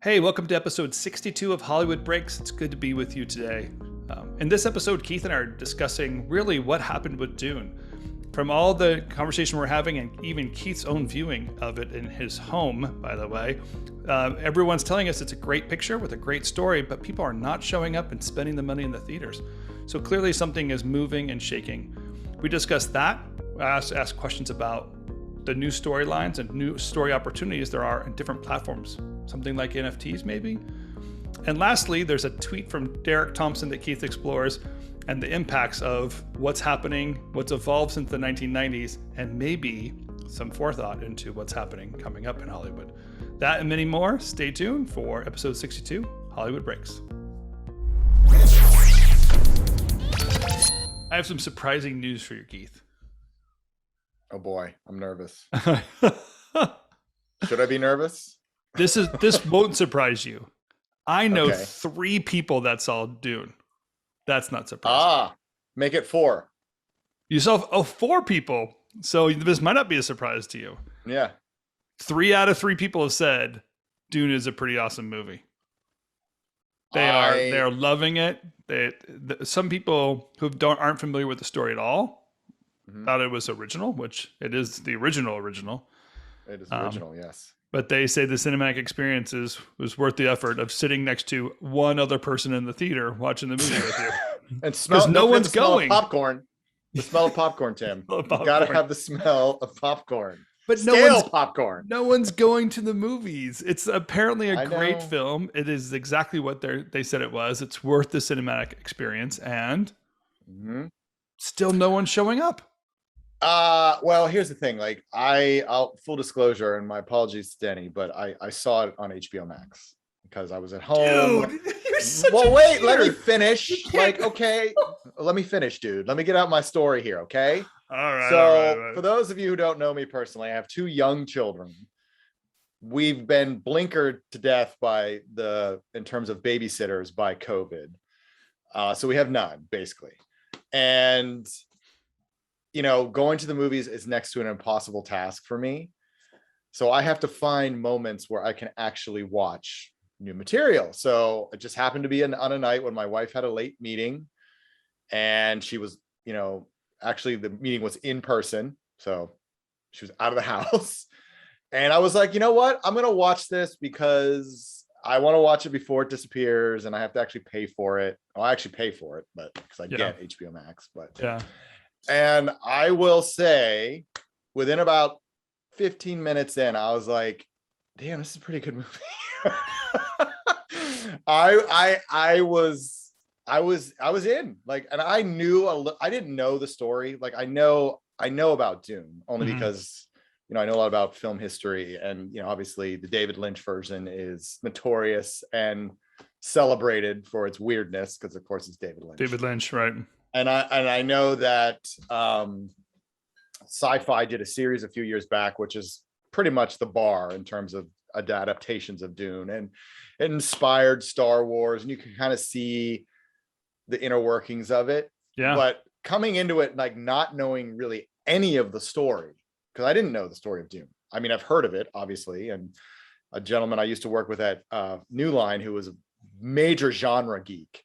Hey, welcome to episode 62 of Hollywood Breaks. It's good to be with you today. In this episode, Keith and I are discussing really what happened with Dune. From all the conversation we're having and even Keith's own viewing of it in his home, by the way, everyone's telling us it's a great picture with a great story, but people are not showing up and spending the money in the theaters. So clearly something is moving and shaking. We discussed that, ask questions about the new storylines and new story opportunities there are in different platforms, something like NFTs maybe. And lastly, there's a tweet from Derek Thompson that Keith explores and the impacts of what's happening, what's evolved since the 1990s, and maybe some forethought into what's happening coming up in Hollywood. That and many more. Stay tuned for episode 62, Hollywood Breaks. I have some surprising news for you, Keith. Oh boy, I'm nervous. Should I be nervous? This won't surprise you. I know 3 people that saw Dune. That's not surprising. Make it 4. You saw 4 people, so this might not be a surprise to you. Yeah. 3 out of 3 people have said Dune is a pretty awesome movie. They are loving it. Some people who aren't familiar with the story at all thought it was original, which it is the original. It is original, yes. But they say the cinematic experience was worth the effort of sitting next to one other person in the theater watching the movie with you. And smell, no one's going. Popcorn. The smell of popcorn, Tim. You gotta have the smell of popcorn. But popcorn. No one's going to the movies. It's apparently a great film. It is exactly what they said it was. It's worth the cinematic experience, and still no one's showing up. Well, here's the thing. Like, I'll full disclosure, and my apologies to Denny, but I saw it on HBO Max because I was at home. Dude, you're such wait, let me finish. Like, okay, let me finish, dude. Let me get out my story here, okay? All right. So, for those of you who don't know me personally, I have 2 young children. We've been blinkered to death in terms of babysitters by COVID. So we have none, basically. And going to the movies is next to an impossible task for me. So I have to find moments where I can actually watch new material. So it just happened to be on a night when my wife had a late meeting, and she was, actually the meeting was in person. So she was out of the house. And I was like, you know what? I'm going to watch this because I want to watch it before it disappears, and I have to actually pay for it. Well, I actually pay for it, but because I get HBO Max, but yeah. And I will say, within about 15 minutes in, I was like, damn, this is a pretty good movie. I was in, like, and I knew I didn't know the story. Like, I know about Dune only because, I know a lot about film history, and, obviously the David Lynch version is notorious and celebrated for its weirdness because, of course, it's David Lynch. David Lynch, right? And I know that Sci-Fi did a series a few years back, which is pretty much the bar in terms of adaptations of Dune, and it inspired Star Wars, and you can kind of see the inner workings of it. Yeah. But coming into it, like, not knowing really any of the story, because I didn't know the story of Dune. I mean, I've heard of it, obviously, and a gentleman I used to work with at New Line, who was a major genre geek,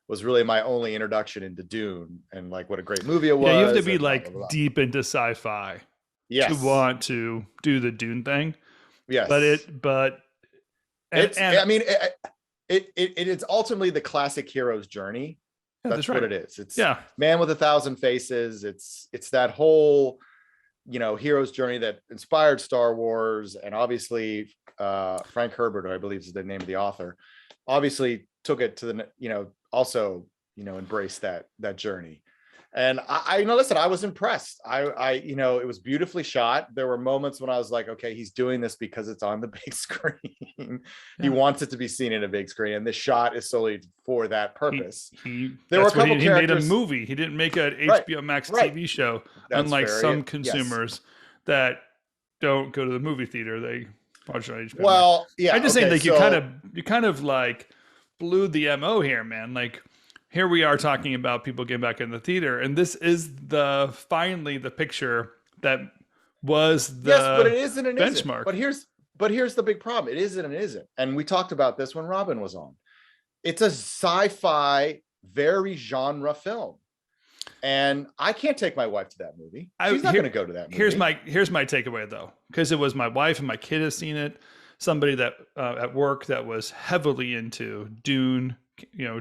was really my only introduction into Dune, and like what a great movie it was. Yeah, you have to be like deep into sci-fi to want to do the Dune thing. Yes, it's ultimately the classic hero's journey. That's right. What it is. It's Man with 1,000 Faces. It's that whole hero's journey that inspired Star Wars, and obviously Frank Herbert, who I believe is the name of the author, obviously took it to the also embraced that journey. And I listen, I was impressed. It was beautifully shot. There were moments when I was like, okay, he's doing this because it's on the big screen. He wants it to be seen in a big screen, and this shot is solely for that purpose. He made a movie. He didn't make an HBO Max TV show. That's unlike some consumers that don't go to the movie theater, they watch it on HBO. Well, yeah. I just think like you kind of like blew the MO here, man. Like, here we are talking about people getting back in the theater, and this is finally the picture that was the but it isn't an benchmark. But but here's the big problem. It isn't and it isn't. And we talked about this when Robin was on. It's a sci-fi, very genre film. And I can't take my wife to that movie. She's not going to go to that movie. Here's my takeaway though, because it was my wife and my kid has seen it. Somebody that at work that was heavily into Dune,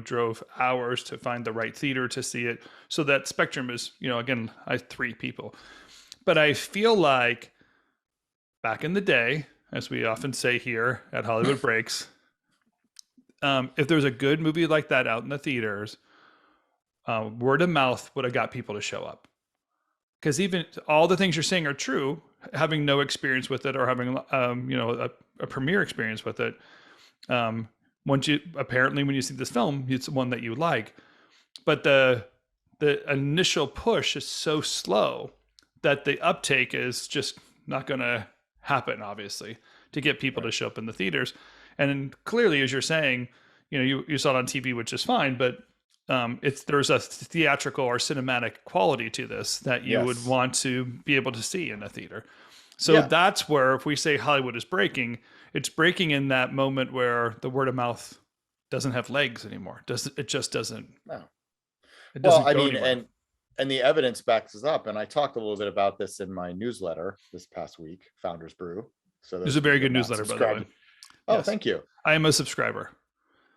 drove hours to find the right theater to see it. So that spectrum is, again, I have 3 people. But I feel like back in the day, as we often say here at Hollywood Breaks, if there's a good movie like that out in the theaters, word of mouth would have got people to show up. Because even all the things you're saying are true, having no experience with it or having, a premiere experience with it. When you see this film, it's one that you like, but the initial push is so slow that the uptake is just not going to happen, obviously, to get people to show up in the theaters. And clearly, as you're saying, you saw it on TV, which is fine, but there's a theatrical or cinematic quality to this that you would want to be able to see in a theater. So that's where, if we say Hollywood is breaking, it's breaking in that moment where the word of mouth doesn't have legs anymore. It just doesn't. No. It doesn't go anywhere. and the evidence backs us up. And I talked a little bit about this in my newsletter this past week, Founders Brew. So there's a very good newsletter, by the way. Oh, yes. Thank you. I am a subscriber.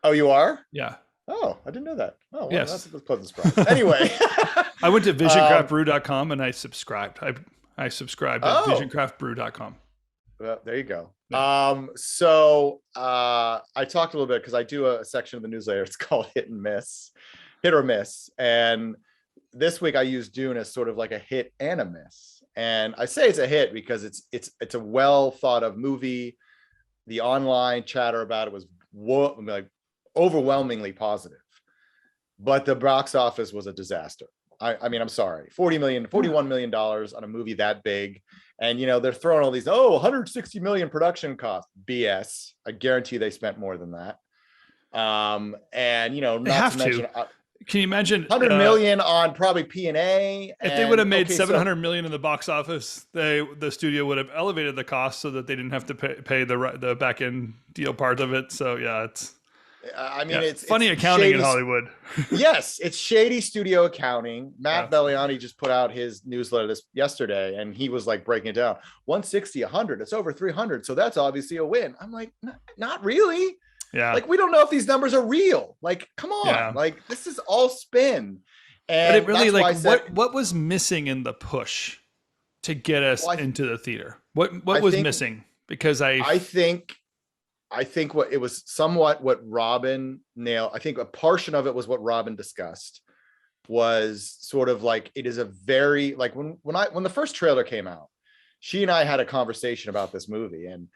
Oh, you are? Yeah. Oh, I didn't know that. Oh, well, yes. That's a pleasant surprise. Anyway. I went to visioncraftbrew.com and I subscribed. I subscribed at visioncraftbrew.com. Well, there you go. Yeah. So I talked a little bit because I do a section of the newsletter. It's called Hit or Miss. And this week I used Dune as sort of like a hit and a miss. And I say it's a hit because it's a well thought of movie. The online chatter about it was overwhelmingly positive, but the box office was a disaster. I mean, I'm sorry, $41 million on a movie that big. And, they're throwing all these, 160 million production costs. BS. I guarantee they spent more than that. And, not to mention, can you imagine 100 million on probably P&A? If they would have made 700 million in the box office, the studio would have elevated the cost so that they didn't have to pay the back end deal part of it. So yeah, it's funny accounting shady, in Hollywood. Yes, it's shady studio accounting. Matt Belliani just put out his newsletter yesterday, and he was like breaking it down. 160, 100, it's over 300. So that's obviously a win. I'm like, not really. Yeah. Like, we don't know if these numbers are real. Like, come on. Yeah. Like, this is all spin. And but it really, like, what was missing in the push to get us into the theater? What was missing? Because I think what it was somewhat what Robin nailed. I think a portion of it was what Robin discussed was sort of like, it is a very, like, when the first trailer came out, she and I had a conversation about this movie, and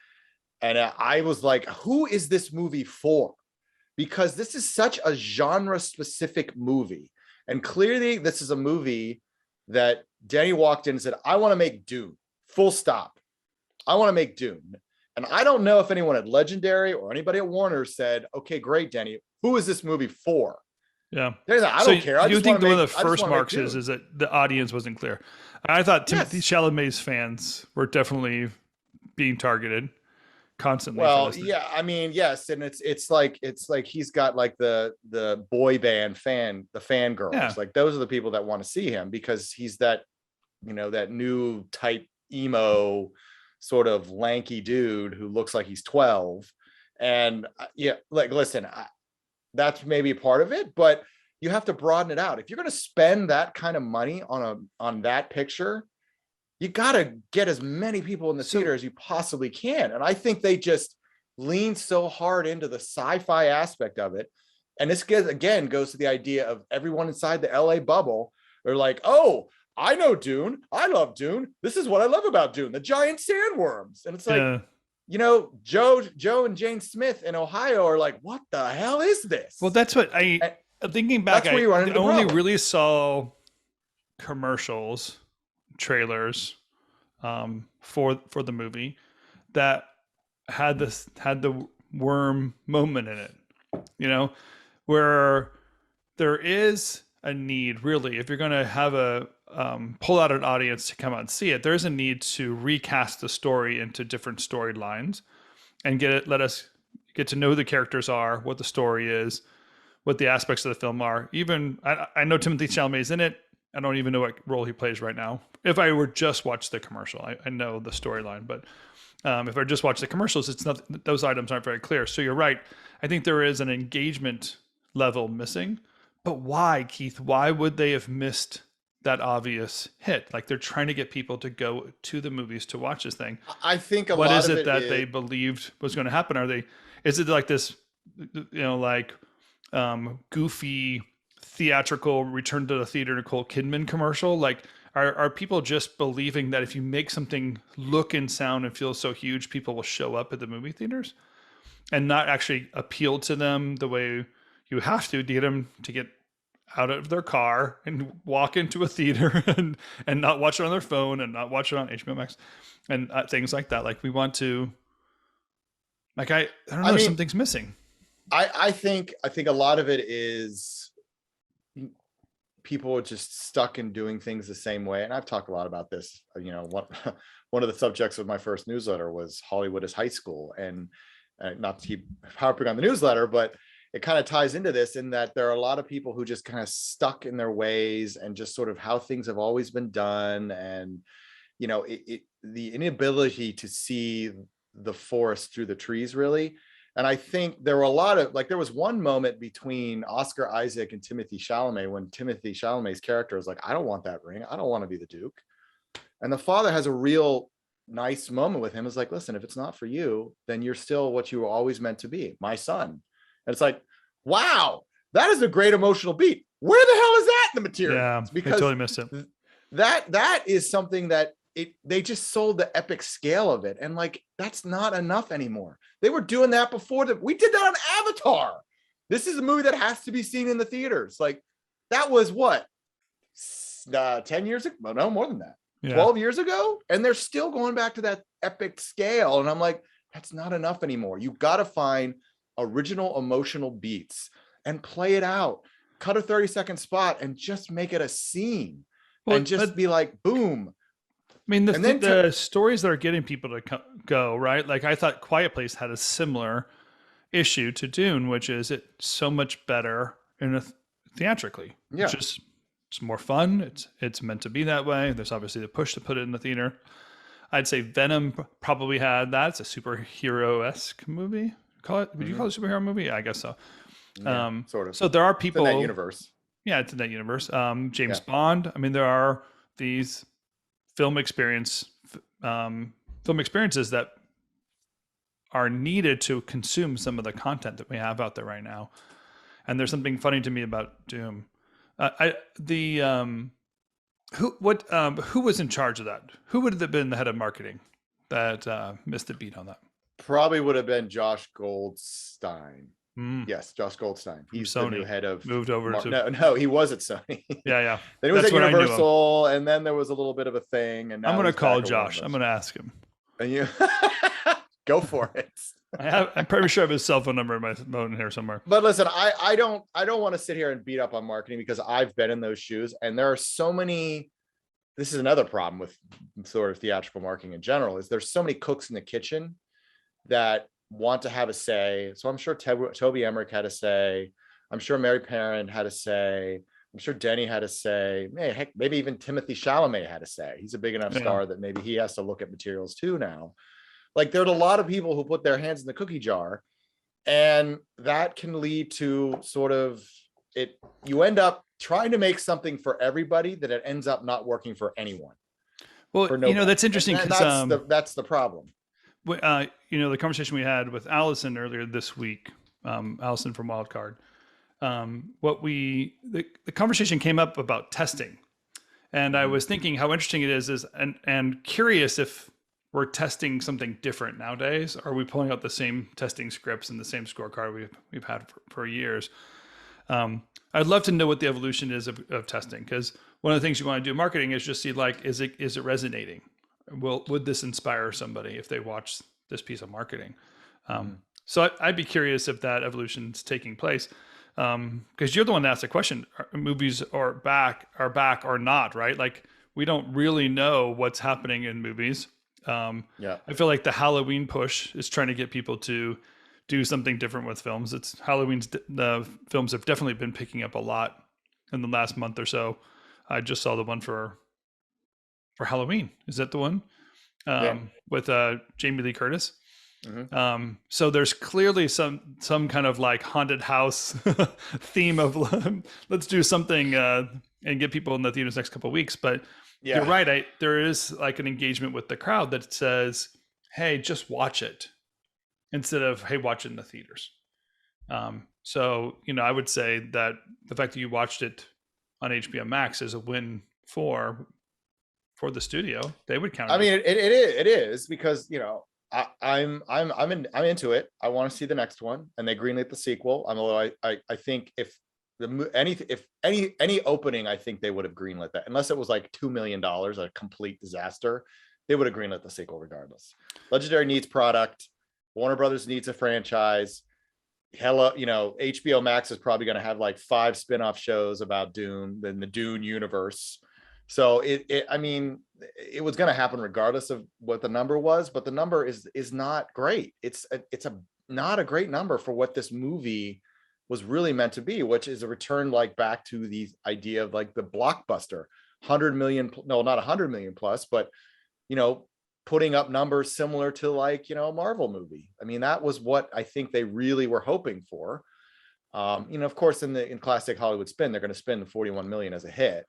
I was like, who is this movie for? Because this is such a genre specific movie. And clearly this is a movie that Denny walked in and said, I want to make Dune, full stop. I want to make Dune. And I don't know if anyone at Legendary or anybody at Warner said, okay, great, Denny, who is this movie for? Yeah. I don't care. You think one of the first marks is that the audience wasn't clear. I thought Timothée Chalamet's fans were definitely being targeted constantly. Well, yeah, I mean, yes, and it's like he's got like the boy band the fangirls. Yeah. Like, those are the people that want to see him because he's that, that new type emo sort of lanky dude who looks like he's 12. And like, listen, that's maybe part of it, but you have to broaden it out. If you're going to spend that kind of money on that picture, you got to get as many people in the theater as you possibly can. And I think they just lean so hard into the sci-fi aspect of it. And this goes to the idea of everyone inside the LA bubble. They're like, oh, I know Dune. I love Dune. This is what I love about Dune, the giant sandworms. And it's like, Joe and Jane Smith in Ohio are like, what the hell is this? Well, that's what thinking back, I only really saw commercials, trailers for the movie that had the worm moment in it, where there is a need, really, if you're going to have a pull out an audience to come out and see it, there's a need to recast the story into different storylines and let us get to know who the characters are, what the story is, what the aspects of the film are. Even I know Timothée Chalamet is in it. I don't even know what role he plays right now. If I were just watch the commercial, I know the storyline, but if I just watch the commercials, it's not, those items aren't very clear. So you're right. I think there is an engagement level missing, but why, Keith? Why would they have missed that obvious hit? Like, they're trying to get people to go to the movies to watch this thing. I think what is it that they believed was going to happen? Is it like this, like goofy theatrical return to the theater Nicole Kidman commercial? Like, are people just believing that if you make something look and sound and feel so huge, people will show up at the movie theaters and not actually appeal to them the way you have to get them to get out of their car and walk into a theater and not watch it on their phone and not watch it on HBO Max and things like that? Like, we want to, like, I don't know, something's missing. I think a lot of it is people are just stuck in doing things the same way. And I've talked a lot about this. One of the subjects of my first newsletter was Hollywood as high school, and not to keep harping on the newsletter, but it kind of ties into this in that there are a lot of people who just kind of stuck in their ways and just sort of how things have always been done. And, the inability to see the forest through the trees, really. And I think there were a lot of, there was one moment between Oscar Isaac and Timothée Chalamet when Timothée Chalamet's character was like, I don't want that ring. I don't want to be the Duke. And the father has a real nice moment with him. It's like, listen, if it's not for you, then you're still what you were always meant to be, my son. And it's like, wow, that is a great emotional beat. Where the hell is that in the material? Yeah, because I totally missed it. That is something that they just sold the epic scale of it. And that's not enough anymore. They were doing that before we did that on Avatar. This is a movie that has to be seen in the theaters. That was what, 10 years ago? No, more than that. Yeah. 12 years ago. And they're still going back to that epic scale. And I'm like, that's not enough anymore. You've got to find original emotional beats and play it out. Cut a 30-second spot and just make it a scene. And just be like, boom. I mean, the stories that are getting people to go, right? Like, I thought Quiet Place had a similar issue to Dune, which is it's so much better theatrically. Yeah. It's more fun. It's meant to be that way. There's obviously the push to put it in the theater. I'd say Venom probably had that. It's a superhero-esque movie. Would you call it a superhero movie? Yeah, I guess so. Yeah, sort of. So there are people in that universe. Yeah, it's in that universe. James Bond. I mean, there are these film experiences that are needed to consume some of the content that we have out there right now. And there's something funny to me about Doom. Who was in charge of that? Who would have been the head of marketing that missed the beat on that? Probably would have been Josh Goldstein. Yes, Josh Goldstein. He's Sony. The new head of moved over to no, he was at Sony. Yeah. Then he was at Universal, and then there was a little bit of a thing. And now I'm going to call Josh. I'm going to ask him. And you go for it. I'm pretty sure I have his cell phone number in my phone here somewhere. But listen, I don't want to sit here and beat up on marketing because I've been in those shoes, and there are so many. This is another problem with sort of theatrical marketing in general. Is there's so many cooks in the kitchen that want to have a say. So I'm sure Toby Emmerich had a say. I'm sure Mary Parent had a say. I'm sure Denny had a say. Heck, maybe even Timothée Chalamet had a say. He's a big enough star that maybe he has to look at materials too now. There's a lot of people who put their hands in the cookie jar, and that can lead to sort of it. You end up trying to make something for everybody that it ends up not working for anyone. Well, that's interesting because that's the problem. The conversation we had with Allison earlier this week, Allison from Wildcard, the conversation came up about testing. And I was thinking how interesting it is and curious if we're testing something different nowadays. Are we pulling out the same testing scripts and the same scorecard we've had for years? I'd love to know what the evolution is of testing, because one of the things you want to do in marketing is just see, is it resonating? Would this inspire somebody if they watch this piece of marketing? So I'd be curious if that evolution is taking place. Because you're the one that asked the question: movies are back or not, right? Like we don't really know what's happening in movies. Yeah. I feel like the Halloween push is trying to get people to do something different with films. It's the films have definitely been picking up a lot in the last month or so. I just saw the one for Halloween. Is that the one Yeah. with Jamie Lee Curtis? Hmm. So there's clearly some kind of like haunted house theme of let's do something and get people in the theaters next couple of weeks. But you're Yeah. right. There is like an engagement with the crowd that says, "Hey, just watch it," instead of "Hey, watch it in the theaters." So I would say that the fact that you watched it on HBO Max is a win for the studio. They would count. I mean, it is because I'm into it. I want to see the next one, and they greenlit the sequel. Although I think if any opening, I think they would have greenlit that, unless it was like $2 million, a complete disaster. They would have greenlit the sequel regardless. Legendary needs product. Warner Brothers needs a franchise. HBO Max is probably going to have like 5 spin-off shows about Dune in the Dune universe. So I mean, it was going to happen regardless of what the number was, but the number is not great. It's not a great number for what this movie was really meant to be, which is a return like back to the idea of like the blockbuster 100 million, no, not 100 million plus, but putting up numbers similar to like a Marvel movie. I mean, that was what I think they really were hoping for. Of course, in classic Hollywood spin, they're going to spend the 41 million as a hit.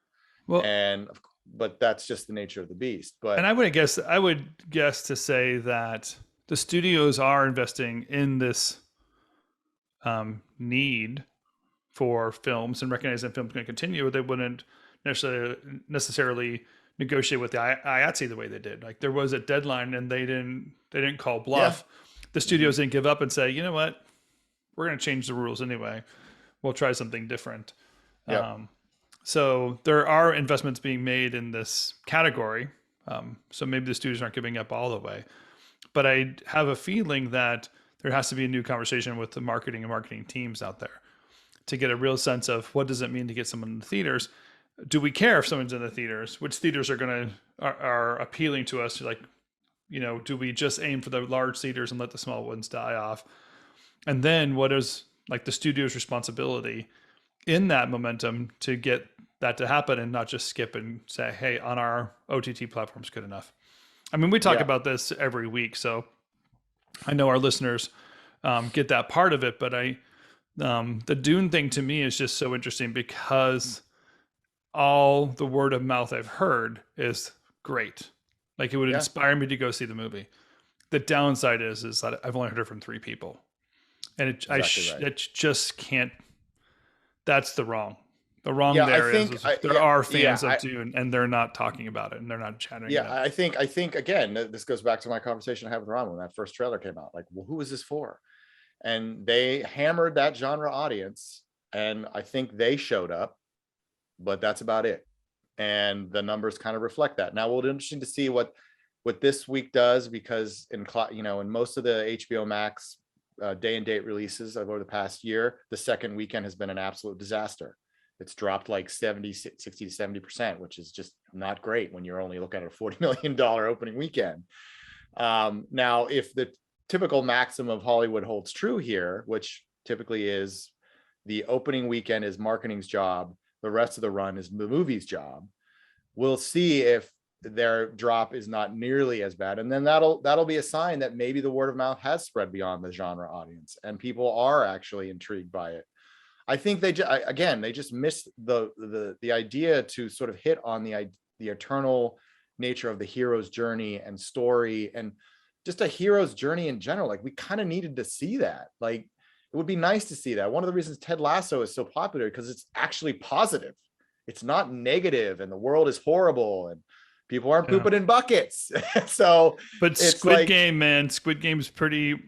Well, but that's just the nature of the beast. But and I would guess to say that the studios are investing in this need for films and recognizing that films going to continue. They wouldn't necessarily negotiate with the IATSE the way they did. Like there was a deadline and they didn't call bluff. Yeah. The studios didn't give up and say, you know what, we're going to change the rules anyway. We'll try something different. Yeah. So there are investments being made in this category. So maybe the studios aren't giving up all the way, but I have a feeling that there has to be a new conversation with the marketing teams out there to get a real sense of what does it mean to get someone in the theaters. Do we care if someone's in the theaters? Which theaters are appealing to us? Like, do we just aim for the large theaters and let the small ones die off? And then what is like the studio's responsibility in that momentum to get that to happen and not just skip and say, hey, on our OTT platform's good enough. I mean, we talk about this every week, so I know our listeners get that part of it, but the Dune thing to me is just so interesting because all the word of mouth I've heard is great. Like it would inspire me to go see the movie. The downside is that I've only heard it from 3 people, and it just can't. That's the wrong. The wrong there is there are fans of Dune, and they're not talking about it, and they're not chatting. Yeah, I think again, this goes back to my conversation I had with Ron when that first trailer came out. Like, well, who is this for? And they hammered that genre audience, and I think they showed up, but that's about it. And the numbers kind of reflect that. Now, it'll be interesting to see what this week does, because in most of the HBO Max day and date releases over the past year, the second weekend has been an absolute disaster. It's dropped like 60 to 70%, which is just not great when you're only looking at a $40 million opening weekend. Now, if the typical maxim of Hollywood holds true here, which typically is the opening weekend is marketing's job, the rest of the run is the movie's job, we'll see if their drop is not nearly as bad. And then that'll be a sign that maybe the word of mouth has spread beyond the genre audience and people are actually intrigued by it. I think they just missed the idea to sort of hit on the eternal nature of the hero's journey and story, and just a hero's journey in general. Like we kind of needed to see that. Like it would be nice to see that. One of the reasons Ted Lasso is so popular because it's actually positive. It's not negative and the world is horrible and people aren't pooping in buckets. So, but Squid Game, man, Squid Game's pretty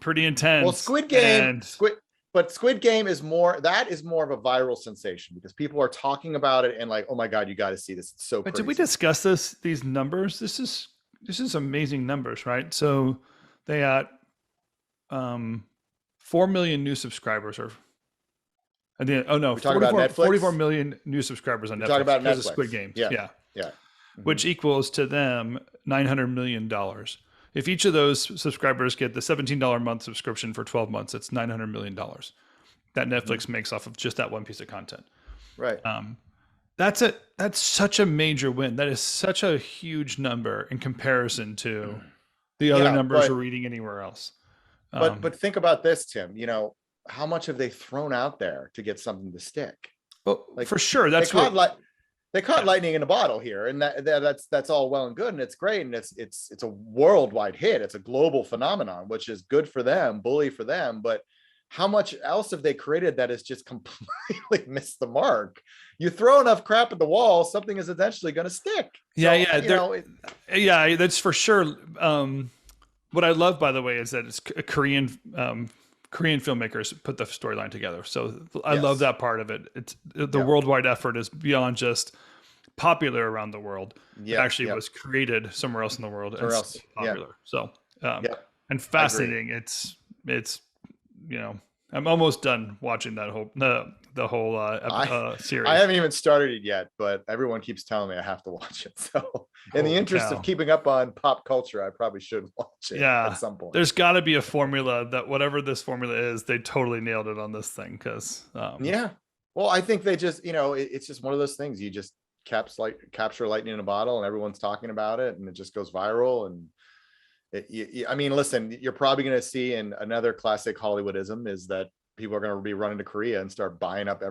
intense. Well, Squid Game is more of a viral sensation because people are talking about it and like, oh my God, you got to see this. It's so crazy. Did we discuss these numbers? This is amazing numbers, right? So they got 4 million new subscribers, or And then, oh no, We're talking about Netflix? 44 million new subscribers on We're Netflix talking about because of Netflix. Squid Games. Yeah. Yeah. Yeah. Which equals to them $900 million. If each of those subscribers get the $17 a month subscription for 12 months, it's $900 million that Netflix makes off of just that one piece of content. Right. That's such a major win. That is such a huge number in comparison to the other numbers we're reading anywhere else. But think about this, Tim. You know, how much have they thrown out there to get something to stick? Well, like, for sure, that's they caught lightning in a bottle here, and that's all well and good, and it's great, and it's a worldwide hit. It's a global phenomenon, which is good for them, bully for them. But how much else have they created that has just completely missed the mark? You throw enough crap at the wall, something is eventually going to stick. That's for sure. What I love, by the way, is that it's Korean filmmakers put the storyline together. So I love that part of it. It's the worldwide effort is beyond just popular around the world. It actually was created somewhere else in the world and it's popular. So and fascinating. It's you know, I'm almost done watching that whole the whole series. I haven't even started it yet, but everyone keeps telling me I have to watch it. So in the interest of keeping up on pop culture, I probably should watch it at some point. There's got to be a formula that whatever this formula is, they totally nailed it on this thing. Because well, I think they just, you know, it's just one of those things. You just capture lightning in a bottle, and everyone's talking about it, and it just goes viral. And I mean, listen, you're probably going to see in another classic Hollywoodism is that people are going to be running to Korea and start buying up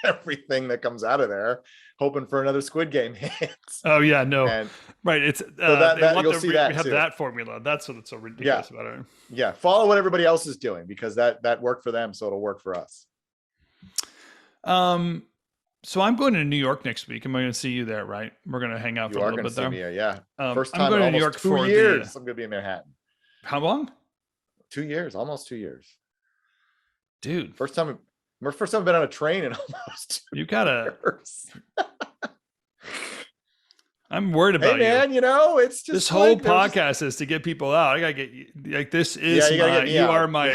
everything that comes out of there, hoping for another Squid Game hit. Oh yeah, no, right. It's you'll see that we have too. That formula. That's what's so ridiculous about it. Yeah, follow what everybody else is doing because that worked for them, so it'll work for us. So I'm going to New York next week. Am I going to see you there? Right, we're going to hang out for a little bit there. First time I'm going to New York for 2 years. I'm going to be in Manhattan. How long? 2 years, almost 2 years. Dude, first time I've been on a train in almost 2 years. I'm worried about you. Hey man, you know, it's just this whole podcast is to get people out. I gotta get you. Like this is you are my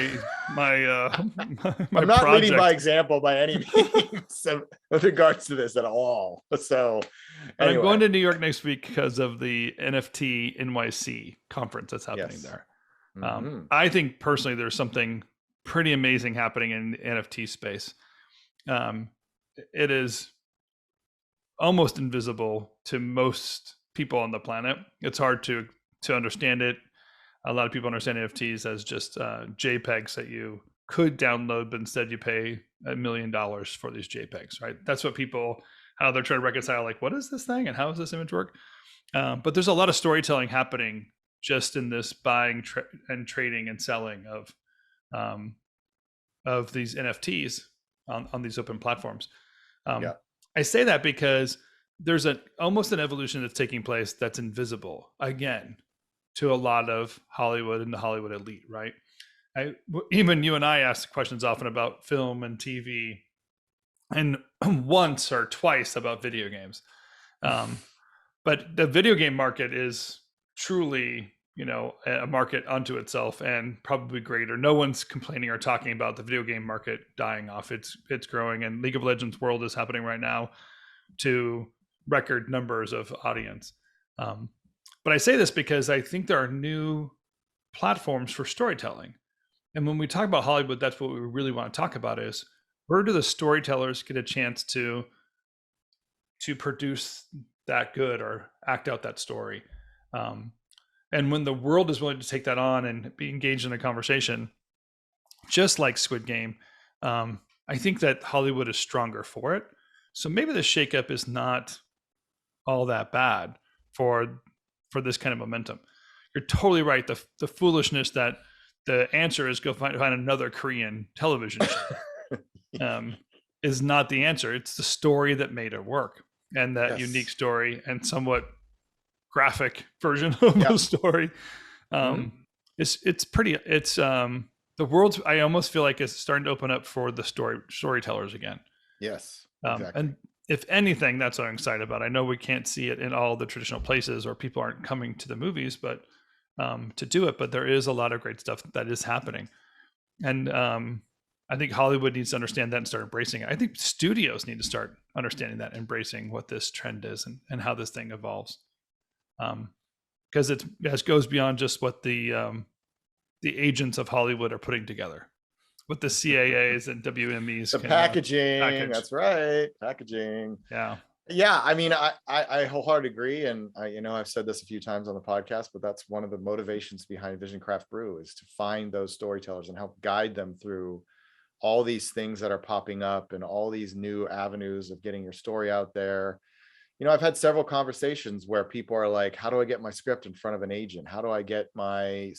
I'm not leading by example by any means with regards to this at all. So anyway. I'm going to New York next week because of the NFT NYC conference that's happening there. I think personally there's something pretty amazing happening in the NFT space. It is almost invisible to most people on the planet. It's hard to understand it. A lot of people understand NFTs as just JPEGs that you could download, but instead you pay $1 million for these JPEGs, right? That's what how they're trying to reconcile, like, what is this thing and how does this image work? But there's a lot of storytelling happening just in this buying and trading and selling of these NFTs on these open platforms. I say that because there's almost an evolution that's taking place that's invisible again to a lot of Hollywood and the Hollywood elite, right? Even you and I ask questions often about film and TV, and once or twice about video games. But the video game market is truly, you know, a market unto itself and probably greater. No one's complaining or talking about the video game market dying off. It's growing, and League of Legends World is happening right now to record numbers of audience. But I say this because I think there are new platforms for storytelling. And when we talk about Hollywood, that's what we really want to talk about is where do the storytellers get a chance to produce that good or act out that story? And when the world is willing to take that on and be engaged in a conversation, just like Squid Game, I think that Hollywood is stronger for it. So maybe the shakeup is not all that bad for this kind of momentum. You're totally right. The foolishness that the answer is go find another Korean television show is not the answer. It's the story that made it work, and that unique story and somewhat graphic version of the story. It's pretty. It's the world's. I almost feel like it's starting to open up for the storytellers again. Yes, exactly. And if anything, that's what I'm excited about. I know we can't see it in all the traditional places, or people aren't coming to the movies, but to do it. But there is a lot of great stuff that is happening, and I think Hollywood needs to understand that and start embracing it. I think studios need to start understanding that, embracing what this trend is and how this thing evolves. Because it goes beyond just what the agents of Hollywood are putting together, what the CAAs and WMEs The can packaging, package. that's right, packaging. Yeah. Yeah, I mean, I wholeheartedly agree, and I've said this a few times on the podcast, but that's one of the motivations behind Vision Craft Brew, is to find those storytellers and help guide them through all these things that are popping up and all these new avenues of getting your story out there. I've had several conversations where people are like, how do I get my script in front of an agent? How do I get my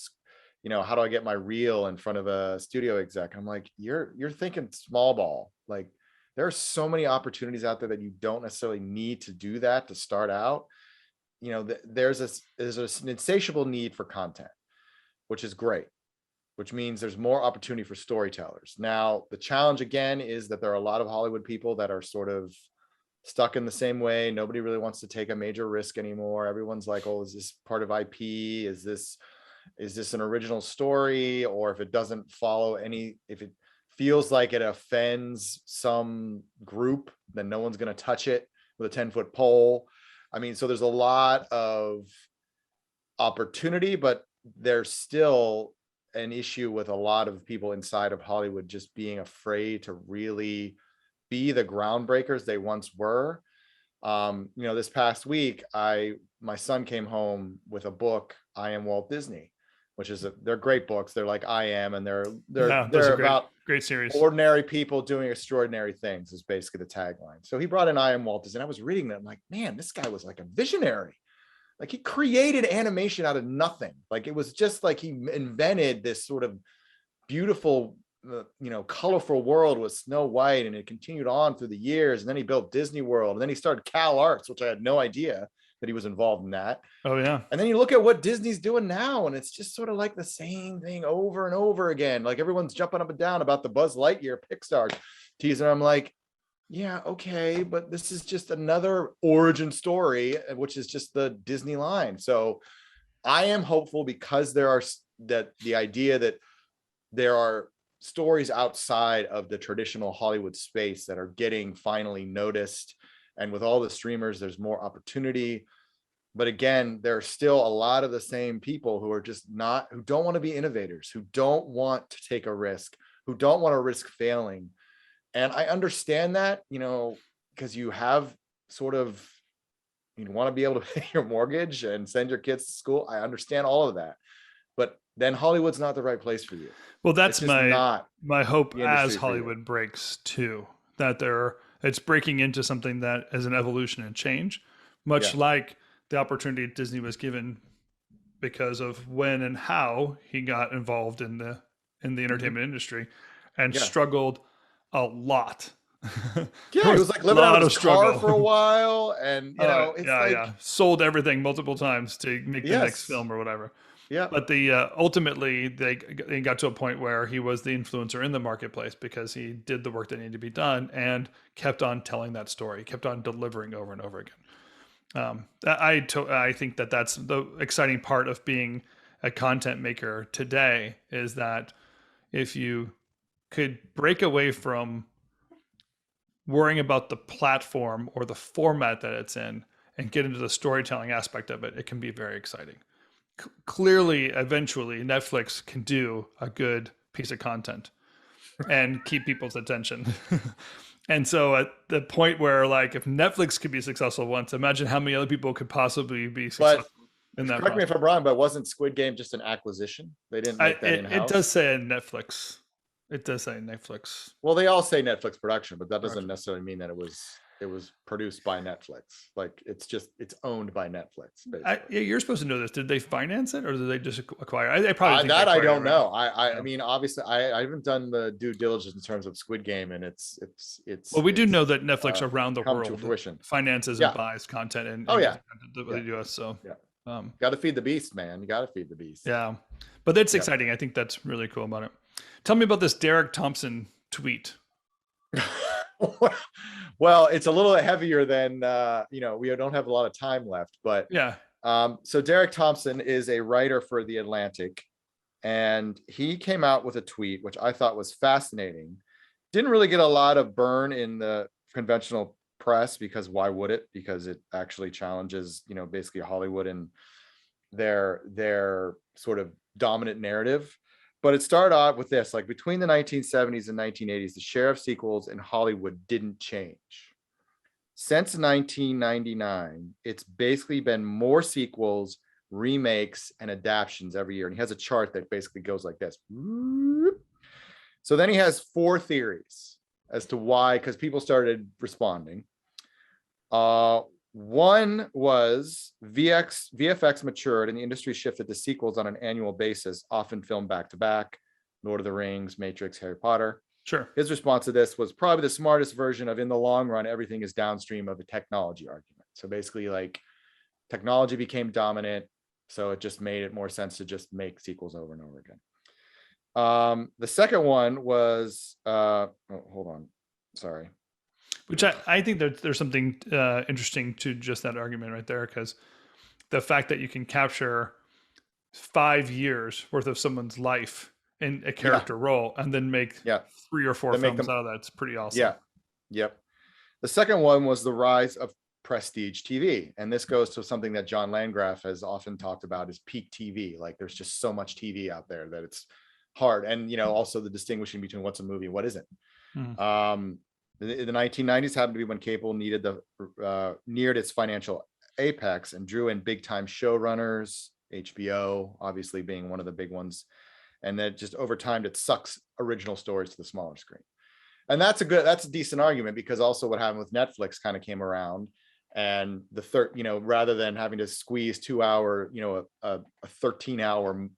reel in front of a studio exec? I'm like, you're thinking small ball. Like, there are so many opportunities out there that you don't necessarily need to do that to start out. There's an insatiable need for content, which is great, which means there's more opportunity for storytellers. Now, the challenge again is that there are a lot of Hollywood people that are sort of stuck in the same way. Nobody really wants to take a major risk anymore. Everyone's like, oh, is this part of IP? Is this an original story? Or if it doesn't follow if it feels like it offends some group, then no one's going to touch it with a 10-foot pole. I mean, so there's a lot of opportunity, but there's still an issue with a lot of people inside of Hollywood just being afraid to really be the groundbreakers they once were. This past week, my son came home with a book, I Am Walt Disney, which is they're great books. They're like I Am, and they're about great series. Ordinary people doing extraordinary things is basically the tagline. So he brought in I Am Walt Disney, and I was reading that. I'm like, man, this guy was like a visionary. Like, he created animation out of nothing. Like, it was just like he invented this sort of beautiful, colorful world with Snow White, and it continued on through the years. And then he built Disney World, and then he started Cal Arts, which I had no idea that he was involved in that. Oh yeah. And then you look at what Disney's doing now, and it's just sort of like the same thing over and over again. Like, everyone's jumping up and down about the Buzz Lightyear Pixar teaser. I'm like, yeah, okay, but this is just another origin story, which is just the Disney line. So I am hopeful, because the idea that there are stories outside of the traditional Hollywood space that are getting finally noticed. And with all the streamers, there's more opportunity. But again, there are still a lot of the same people who are who don't want to be innovators, who don't want to take a risk, who don't want to risk failing. And I understand that, because you have sort of, you want to be able to pay your mortgage and send your kids to school. I understand all of that. But then Hollywood's not the right place for you. Well, that's my hope as Hollywood breaks too, that it's breaking into something that is an evolution and change, much like the opportunity Disney was given because of when and how he got involved in the entertainment industry and struggled a lot. Yeah, it was like living out of his car for a while, and sold everything multiple times to make the next film or whatever. Yeah, but ultimately they got to a point where he was the influencer in the marketplace because he did the work that needed to be done and kept on telling that story, kept on delivering over and over again. I think that's the exciting part of being a content maker today, is that if you could break away from worrying about the platform or the format that it's in and get into the storytelling aspect of it, it can be very exciting. Clearly, eventually, Netflix can do a good piece of content and keep people's attention. And so at the point where, like, if Netflix could be successful once, imagine how many other people could possibly be successful in that. Correct me if I'm wrong, but wasn't Squid Game just an acquisition? They didn't make that in-house? It does say Netflix. It does say Netflix. Well, they all say Netflix production, but that doesn't necessarily mean that it was produced by Netflix. Like, it's owned by Netflix. You're supposed to know this. Did they finance it, or did they just acquire? They probably that I don't know. I mean, obviously, I haven't done the due diligence in terms of Squid Game, and it's. Well, we do know that Netflix around the world finances and buys content in the US. So got to feed the beast, man. You got to feed the beast. Yeah, but that's exciting. I think that's really cool about it. Tell me about this Derek Thompson tweet. Well, it's a little heavier than we don't have a lot of time left, but so Derek Thompson is a writer for The Atlantic, And he came out with a tweet, which I thought was fascinating. Didn't really get a lot of burn in the conventional press, because why would it? Because it actually challenges, basically Hollywood and their sort of dominant narrative. But it started out with this, like between the 1970s and 1980s, the share of sequels in Hollywood didn't change. Since 1999, it's basically been more sequels, remakes, and adaptions every year. And he has a chart that basically goes like this. So then he has 4 theories as to why, because people started responding. One was VFX matured and the industry shifted to sequels on an annual basis, often filmed back to back. Lord of the Rings, Matrix, Harry Potter. Sure. His response to this was probably the smartest version of, in the long run, everything is downstream of a technology argument. So basically, like, technology became dominant, so it just made it more sense to just make sequels over and over again. The second one was, hold on, sorry. Which I think that there's something interesting to just that argument right there, because the fact that you can capture 5 years worth of someone's life in a character role and then make 3 or 4 films out of that, it's pretty awesome. Yeah. Yep. The second one was the rise of prestige TV. And this goes to something that John Landgraf has often talked about, is peak TV. Like, there's just so much TV out there that it's hard. And, also the distinguishing between what's a movie and what isn't. The 1990s happened to be when cable neared its financial apex and drew in big time showrunners, HBO obviously being one of the big ones. And that just over time, it sucks original stories to the smaller screen. And that's a decent argument, because also what happened with Netflix kind of came around, and rather than having to squeeze 2 hour, a 13-hour,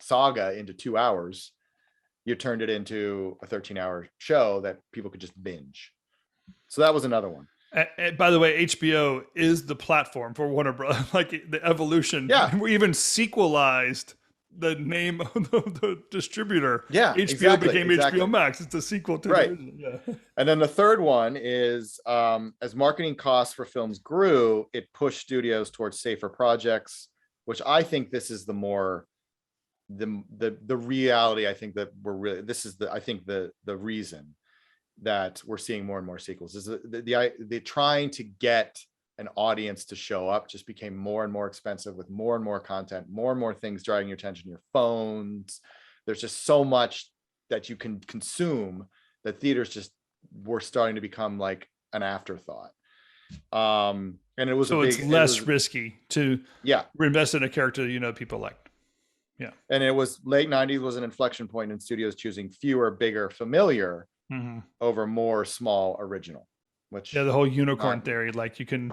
saga into 2 hours, you turned it into a 13-hour show that people could just binge. So that was another one. And by the way, HBO is the platform for Warner Bros. Like, the evolution. Yeah. We even sequelized the name of the distributor. Yeah, HBO became HBO Max. It's a sequel to right. Yeah. And then the third one is, as marketing costs for films grew, it pushed studios towards safer projects, which I think this is the more the reality. I think that the reason that we're seeing more and more sequels is the trying to get an audience to show up just became more and more expensive, with more and more content, more and more things driving your attention, your phones. There's just so much that you can consume that theaters just were starting to become like an afterthought. And it was it's less risky to reinvest in a character people like. Yeah. And it was late 90s was an inflection point in studios choosing fewer, bigger, familiar over more small original. Which the whole unicorn theory, like you can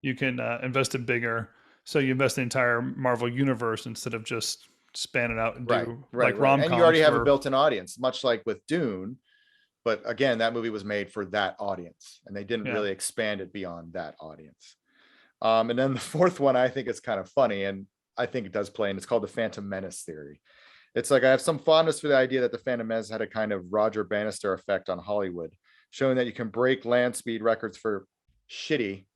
invest in bigger, so you invest in the entire Marvel universe instead of just span it out and do rom-coms. And you already have a built-in audience, much like with Dune. But again, that movie was made for that audience, and they didn't really expand it beyond that audience. And then the fourth one, I think is kind of funny, and I think it does play, and it's called the Phantom Menace theory. It's like, I have some fondness for the idea that the Phantom Menace had a kind of Roger Bannister effect on Hollywood, showing that you can break land speed records for shitty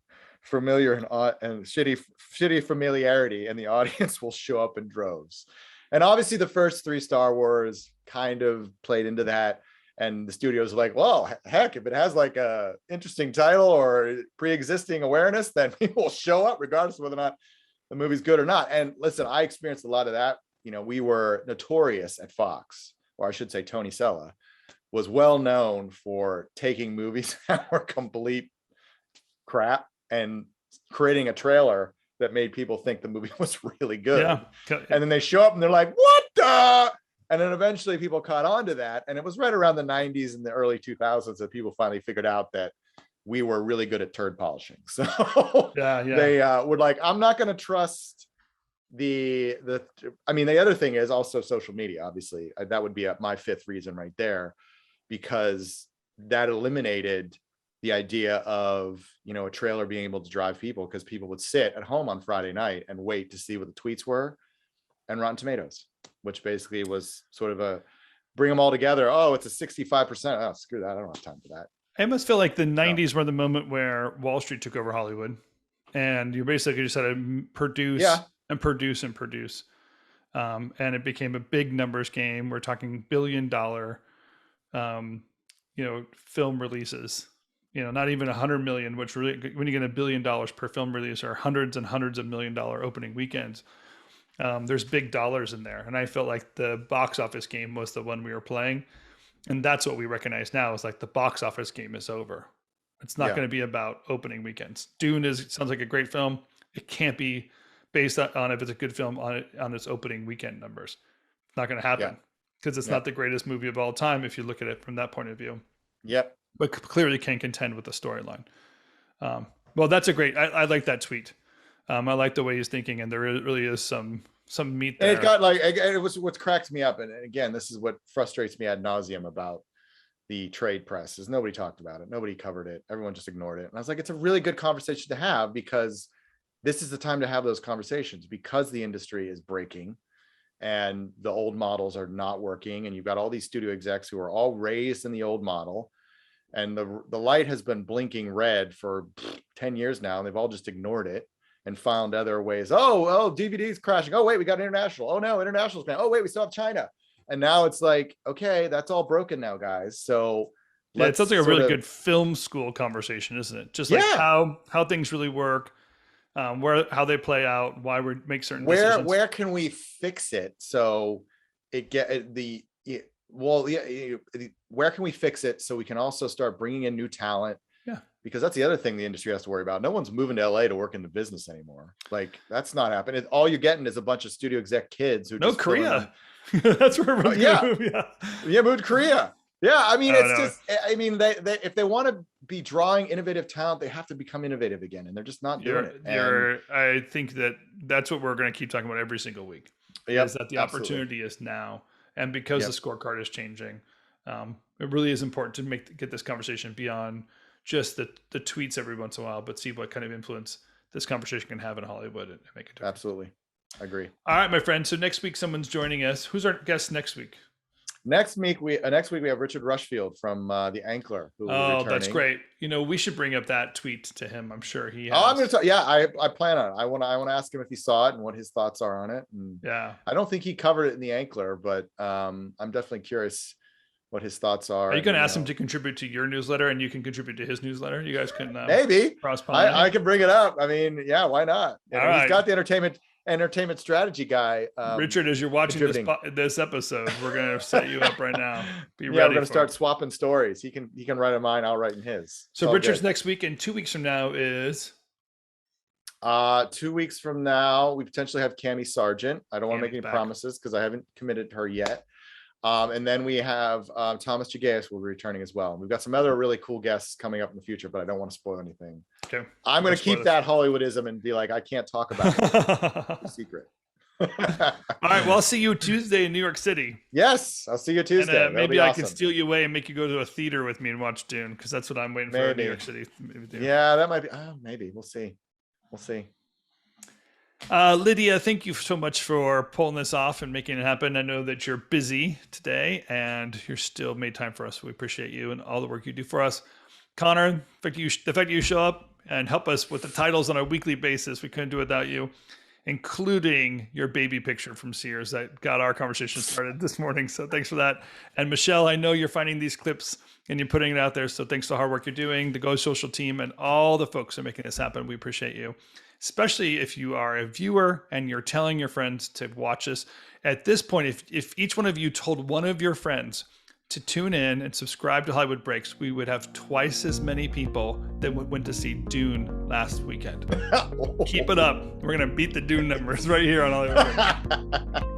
familiarity, and the audience will show up in droves. And obviously the first 3 Star Wars kind of played into that, and the studios are like, well, heck, if it has like a interesting title or pre-existing awareness, then people will show up regardless of whether or not the movie's good or not. And listen, I experienced a lot of that. We were notorious at Fox, or I should say Tony Sella was well known for taking movies that were complete crap and creating a trailer that made people think the movie was really good. Yeah. And then they show up and they're like, what the? And then eventually people caught on to that. And it was right around the 90s and the early 2000s that people finally figured out that we were really good at turd polishing. So they were like, I'm not going to trust the other thing is also social media. Obviously, that would be my 5th reason right there, because that eliminated the idea of, a trailer being able to drive people, because people would sit at home on Friday night and wait to see what the tweets were, and Rotten Tomatoes, which basically was sort of a bring them all together. Oh, it's a 65%. Oh, screw that. I don't have time for that. I almost feel like the 90s were the moment where Wall Street took over Hollywood, and you basically just had to produce and produce and produce. and it became a big numbers game. We're talking $1 billion, film releases. Not even 100 million, which really, when you get $1 billion per film release, are hundreds and hundreds of $1 million opening weekends. There's big dollars in there, and I felt like the box office game was the one we were playing, and that's what we recognize now is like the box office game is over. It's not going to be about opening weekends. Dune sounds like a great film. It can't be based on if it's a good film on its opening weekend numbers. It's not going to happen because it's not the greatest movie of all time if you look at it from that point of view. Yep. But clearly can contend with the storyline. Well, that's a great. I like that tweet. I like the way he's thinking, and there really is some meat there. And it got like it was what cracked me up, and again, this is what frustrates me ad nauseum about the trade press is nobody talked about it, nobody covered it, everyone just ignored it. And I was like, it's a really good conversation to have because this is the time to have those conversations because the industry is breaking and the old models are not working, and you've got all these studio execs who are all raised in the old model. And the light has been blinking red for 10 years now, and they've all just ignored it and found other ways. Oh, DVD's crashing. Oh, wait, we got international. Oh, no, international's crashing. Oh, wait, we still have China. And now it's like, okay, that's all broken now, guys. So it sounds like a really good film school conversation, isn't it? Just like how things really work, how they play out, why we make certain decisions. Where can we fix it so where can we fix it so we can also start bringing in new talent? Yeah. Because that's the other thing the industry has to worry about. No one's moving to LA to work in the business anymore. Like that's not happening. All you're getting is a bunch of studio exec kids who just Korea. That's where we're moved to Korea. Yeah, I mean, they if they want to be drawing innovative talent, they have to become innovative again, and they're just not doing it. I think that's what we're going to keep talking about every single week. Is that the opportunity is now, and because the scorecard is changing, it really is important to get this conversation beyond just the tweets every once in a while, but see what kind of influence this conversation can have in Hollywood and make it. Absolutely, I agree. All right, my friend. So next week, someone's joining us. Who's our guest next week? Next week we have Richard Rushfield from the Ankler. Who that's great. We should bring up that tweet to him. I'm sure he has. Oh, I'm going to talk. Yeah, I plan on it. I want to ask him if he saw it and what his thoughts are on it. And I don't think he covered it in the Ankler, but I'm definitely curious what his thoughts are. Are you going to ask him to contribute to your newsletter and you can contribute to his newsletter? You guys can maybe I can bring it up. I mean, yeah, why not? He's got the entertainment strategy guy. Richard, as you're watching this episode, we're going to set you up right now. Be ready. We're going to start swapping stories. He can write in mine, I'll write in his. So Richard's next week, and 2 weeks from now is 2 weeks from now we potentially have Cammie Sargent. I don't want to make any promises because I haven't committed to her yet. And then we have Thomas Jagayas will be returning as well. We've got some other really cool guests coming up in the future, but I don't want to spoil anything. Okay. I'm going to keep that Hollywoodism and be like, I can't talk about it. It's a secret. All right. Well, I'll see you Tuesday in New York City. Yes, I'll see you Tuesday. And, maybe I can steal you away and make you go to a theater with me and watch Dune, because that's what I'm waiting for in New York City. Yeah, that might be. Oh, maybe. We'll see. Lydia, thank you so much for pulling this off and making it happen. I know that you're busy today and you're still made time for us. We appreciate you and all the work you do for us. Connor, the fact that you show up and help us with the titles on a weekly basis, we couldn't do it without you, including your baby picture from Sears that got our conversation started this morning. So thanks for that. And Michelle, I know you're finding these clips and you're putting it out there. So thanks for the hard work you're doing, the Go Social team, and all the folks who are making this happen. We appreciate you. Especially if you are a viewer and you're telling your friends to watch us. At this point, if each one of you told one of your friends to tune in and subscribe to Hollywood Breaks, we would have twice as many people that went to see Dune last weekend. Keep it up. We're going to beat the Dune numbers right here on Hollywood Breaks.